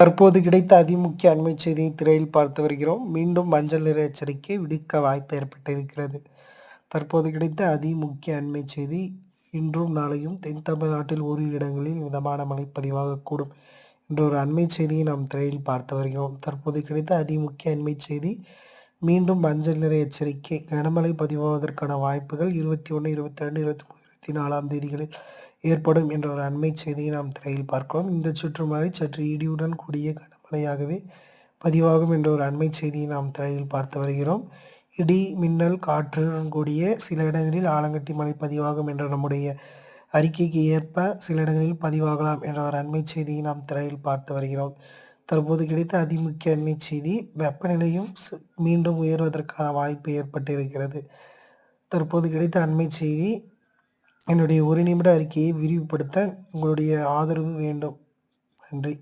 தற்போது கிடைத்த அதிமுக்கிய அண்மைச் செய்தியை திரையில் பார்த்து வருகிறோம். மீண்டும் மஞ்சள் நிற எச்சரிக்கை விடுக்க வாய்ப்பு ஏற்பட்டிருக்கிறது. தற்போது கிடைத்த அதிமுக்கிய அண்மைச் செய்தி இன்றும் நாளையும் தென் தமிழ்நாட்டில் ஓரிரு இடங்களில் மிதமான மழை பதிவாகக்கூடும் என்ற ஒரு அண்மைச் செய்தியை நாம் திரையில் பார்த்து வருகிறோம். தற்போது கிடைத்த அதிமுக்கிய அண்மைச் செய்தி மீண்டும் மஞ்சள் நிற எச்சரிக்கை கனமழை பதிவாவதற்கான வாய்ப்புகள் 21, 22, 23, 24ஆம் தேதிகளில் ஏற்படும் என்ற ஒரு அண்மைச் செய்தியை நாம் திரையில் பார்க்கிறோம். இந்த சுற்றுமழை சற்று இடியுடன் கூடிய கனமழையாகவே பதிவாகும் என்ற ஒரு அண்மைச் செய்தியை நாம் திரையில் பார்த்து வருகிறோம். இடி, மின்னல், காற்றுடன் கூடிய சில இடங்களில் ஆலங்கட்டி மழை பதிவாகும் என்ற நம்முடைய அறிக்கைக்கு ஏற்ப சில இடங்களில் பதிவாகலாம் என்ற ஒரு அண்மைச் செய்தியை நாம் திரையில் பார்த்து வருகிறோம். தற்போது கிடைத்த அதிமுக்கிய அண்மைச் செய்தி வெப்பநிலையும் மீண்டும் உயர்வதற்கான வாய்ப்பு ஏற்பட்டிருக்கிறது. தற்போது கிடைத்த அண்மைச் செய்தி என்னுடைய 1 நிமிட அறிக்கையை விரிவுபடுத்த உங்களுடைய ஆதரவு வேண்டும். நன்றி.